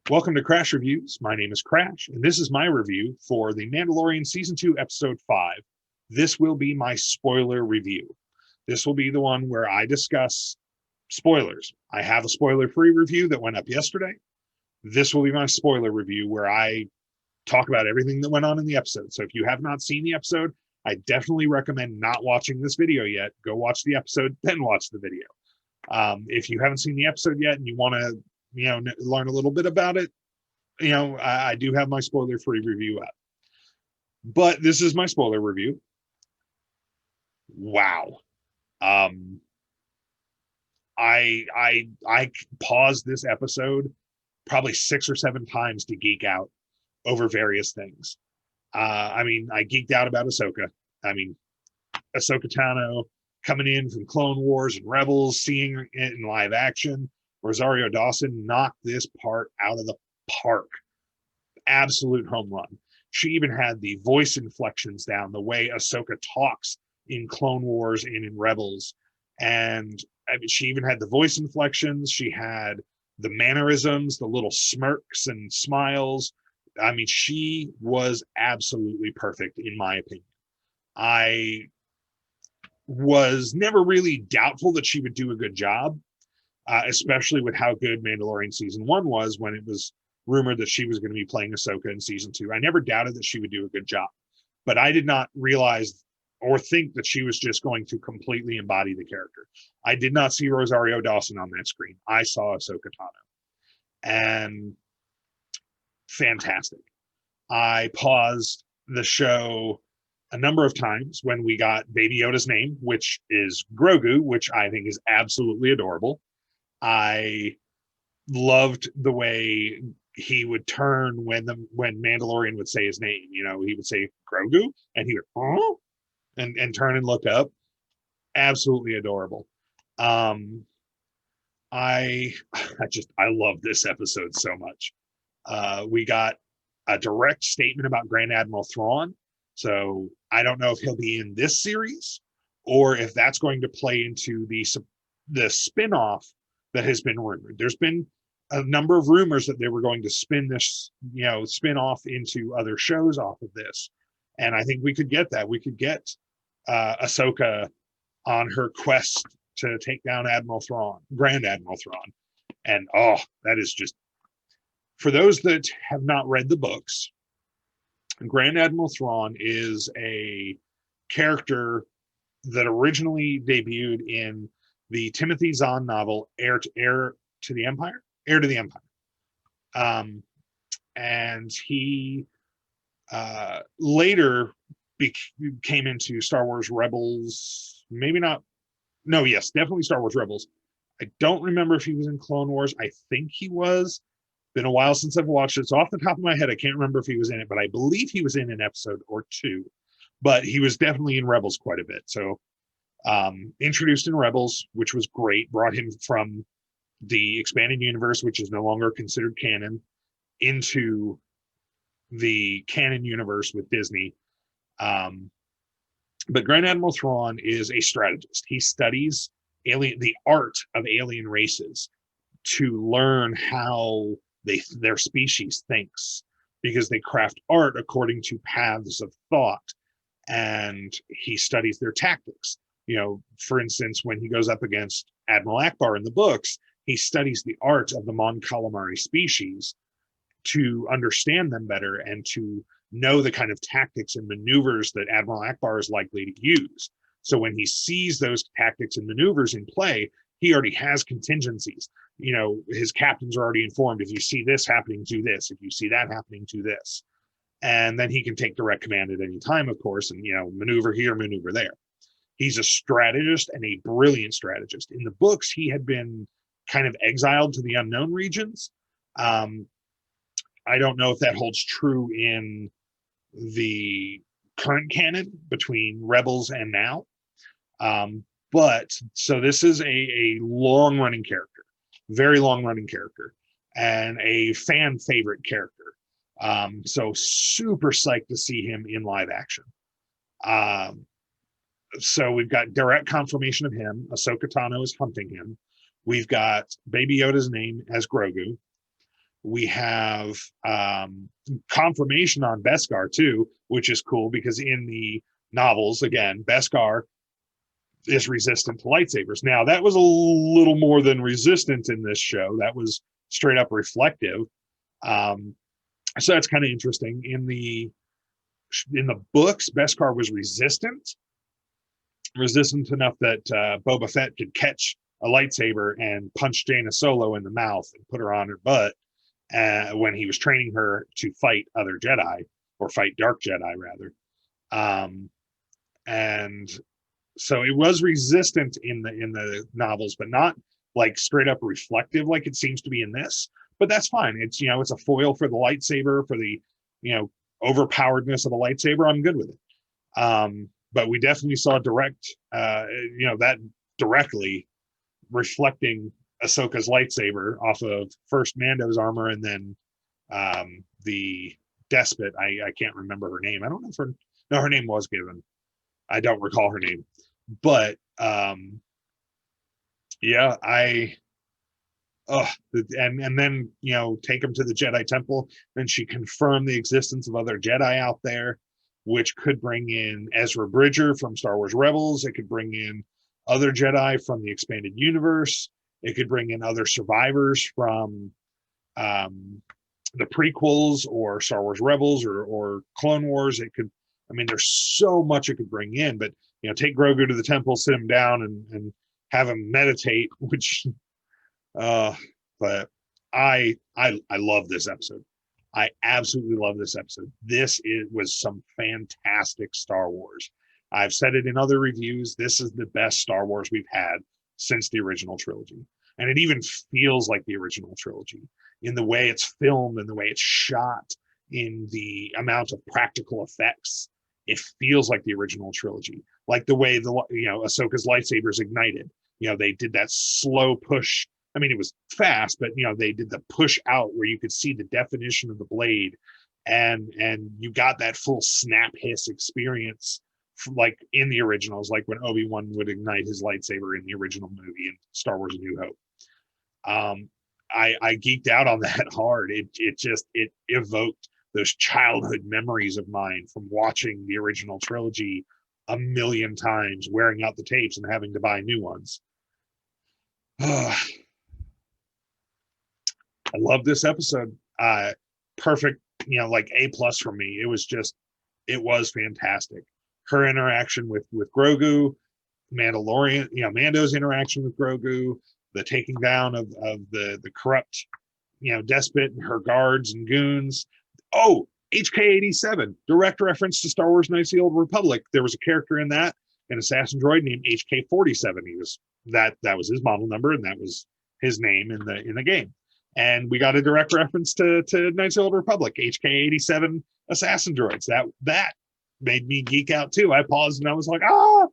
Welcome to Crash Reviews. My name is Crash, and this is my review for The Mandalorian Season 2, Episode 5. This will be my spoiler review. This will be the one where I discuss spoilers. I have a spoiler-free review that went up yesterday. This will be my spoiler review where I talk about everything that went on in the episode. So if you have not seen the episode, I definitely recommend not watching this video yet. Go watch the episode, then watch the video. If you haven't seen the episode yet and you want to learn a little bit about it, I do have my spoiler-free review up. But this is my spoiler review. Wow. I paused this episode probably 6 or 7 times to geek out over various things. I geeked out about Ahsoka. Ahsoka Tano coming in from Clone Wars and Rebels, seeing it in live action. Rosario Dawson knocked this part out of the park. Absolute home run. She even had the voice inflections down, the way Ahsoka talks in Clone Wars and in Rebels. And she even had the voice inflections. She had the mannerisms, the little smirks and smiles. She was absolutely perfect, in my opinion. I was never really doubtful that she would do a good job. Especially with how good Mandalorian Season 1 was, when it was rumored that she was going to be playing Ahsoka in Season 2. I never doubted that she would do a good job, but I did not realize or think that she was just going to completely embody the character. I did not see Rosario Dawson on that screen. I saw Ahsoka Tano. And fantastic. I paused the show a number of times when we got Baby Yoda's name, which is Grogu, which I think is absolutely adorable. I loved the way he would turn when Mandalorian would say his name. He would say Grogu, and he would and turn and look up. Absolutely adorable. I love this episode so much. We got a direct statement about Grand Admiral Thrawn. So I don't know if he'll be in this series or if that's going to play into the spin-off that has been rumored. There's been a number of rumors that they were going to spin off into other shows off of this. And I think we could get that. We could get Ahsoka on her quest to take down Grand Admiral Thrawn. And that is just, for those that have not read the books, Grand Admiral Thrawn is a character that originally debuted in the Timothy Zahn novel Heir to the Empire. And he later came into Star Wars Rebels. Definitely Star Wars Rebels. I don't remember if he was in Clone Wars. I think he was. Been a while since I've watched it. So off the top of my head, I can't remember if he was in it, but I believe he was in an episode or 2. But he was definitely in Rebels quite a bit. So introduced in Rebels, which was great, brought him from the expanded universe, which is no longer considered canon, into the canon universe with Disney. But Grand Admiral Thrawn is a strategist. He studies the art of alien races to learn how their species thinks, because they craft art according to paths of thought, and he studies their tactics. For instance, when he goes up against Admiral Ackbar in the books, he studies the art of the Mon Calamari species to understand them better and to know the kind of tactics and maneuvers that Admiral Ackbar is likely to use. So when he sees those tactics and maneuvers in play, he already has contingencies. His captains are already informed. If you see this happening, do this. If you see that happening, do this. And then he can take direct command at any time, of course, and, maneuver here, maneuver there. He's a strategist and a brilliant strategist. In the books, he had been kind of exiled to the unknown regions. I don't know if that holds true in the current canon between Rebels and now. But so this is a long-running character, very long-running character, and a fan favorite character. So super psyched to see him in live action. So we've got direct confirmation of him. Ahsoka Tano is hunting him. We've got Baby Yoda's name as Grogu. We have confirmation on Beskar too, which is cool because in the novels, again, Beskar is resistant to lightsabers. Now, that was a little more than resistant in this show. That was straight up reflective. So that's kind of interesting. In the books, Beskar was resistant enough that Boba Fett could catch a lightsaber and punch Jaina Solo in the mouth and put her on her butt when he was training her to fight other Jedi, or fight dark Jedi rather. And so it was resistant in the novels, but not like straight up reflective like it seems to be in this. But that's fine. It's, it's a foil for the lightsaber, for the, overpoweredness of a lightsaber. I'm good with it. But we definitely saw direct, that directly reflecting Ahsoka's lightsaber off of first Mando's armor, and then the despot. I can't remember her name. I don't know if her name was given. I don't recall her name, but yeah, and then take him to the Jedi Temple. Then she confirmed the existence of other Jedi out there, which could bring in Ezra Bridger from Star Wars Rebels. It could bring in other Jedi from the expanded universe. It could bring in other survivors from the prequels or Star Wars Rebels or Clone Wars. It could, there's so much it could bring in, but take Grogu to the temple, sit him down and have him meditate, which but I love this episode. I absolutely love this episode. Was some fantastic Star Wars. I've said it in other reviews. This is the best Star Wars we've had since the original trilogy. And it even feels like the original trilogy in the way it's filmed and the way it's shot, in the amount of practical effects. It feels like the original trilogy, like the way Ahsoka's lightsabers ignited. They did that slow push. It was fast, but they did the push out where you could see the definition of the blade, and you got that full snap hiss experience like in the originals, like when Obi-Wan would ignite his lightsaber in the original movie in Star Wars: A New Hope. I geeked out on that hard. It evoked those childhood memories of mine from watching the original trilogy a million times, wearing out the tapes and having to buy new ones. I love this episode. Perfect, like A+ for me. It was fantastic. Her interaction with Grogu, Mandalorian, Mando's interaction with Grogu, the taking down of the corrupt, despot and her guards and goons. Oh, HK-87, direct reference to Star Wars: Knights of the Old Republic. There was a character in that, an assassin droid named HK-47. He was that was his model number, and that was his name in the game. And we got a direct reference to Knights of the Old Republic, HK-87 assassin droids. That made me geek out too. I paused and I was like, I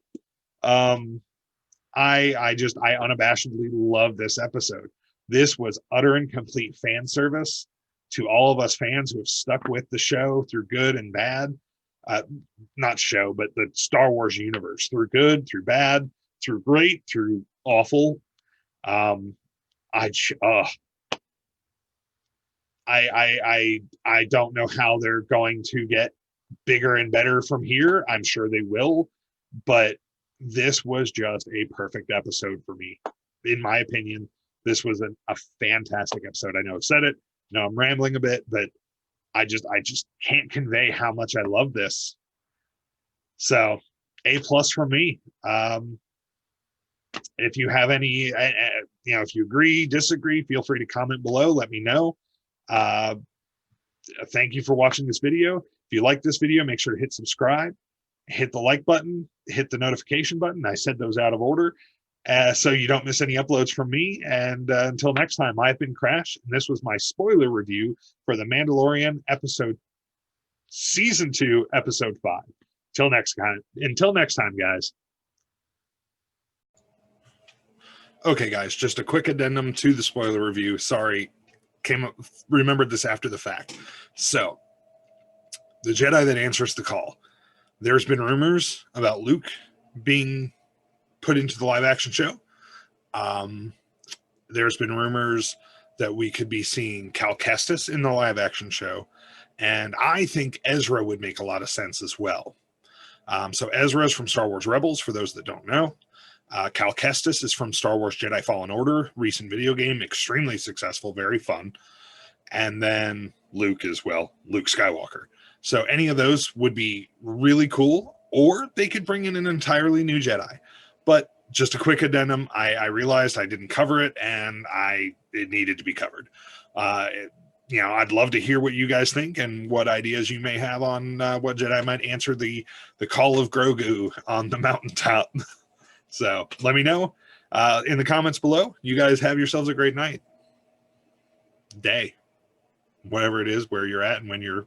unabashedly love this episode. This was utter and complete fan service to all of us fans who have stuck with the show through good and bad. Not show, but the Star Wars universe, through good, through bad, through great, through awful. I don't know how they're going to get bigger and better from here. I'm sure they will, but this was just a perfect episode for me. In my opinion, this was a fantastic episode. I know I've said it. No, I'm rambling a bit, but I just can't convey how much I love this. So A+ from me. If you have any, if you agree, disagree, feel free to comment below. Let me know. Thank you for watching this video. If you like this video, make sure to hit subscribe, hit the like button, hit the notification button. I said those out of order, so you don't miss any uploads from me. And until next time, I've been Crash, and this was my spoiler review for The Mandalorian Season 2, Episode 5. Until next time, guys. Okay, guys, just a quick addendum to the spoiler review. Sorry, remembered this after the fact. So, the Jedi that answers the call. There's been rumors about Luke being put into the live action show. There's been rumors that we could be seeing Cal Kestis in the live action show. And I think Ezra would make a lot of sense as well. So Ezra is from Star Wars Rebels, for those that don't know. Cal Kestis is from Star Wars Jedi Fallen Order, recent video game, extremely successful, very fun. And then Luke as well, Luke Skywalker. So any of those would be really cool, or they could bring in an entirely new Jedi. But just a quick addendum, I realized I didn't cover it, and it needed to be covered. I'd love to hear what you guys think and what ideas you may have on what Jedi might answer the call of Grogu on the mountaintop. So let me know in the comments below. You guys have yourselves a great night, day, whatever it is, where you're at and when you're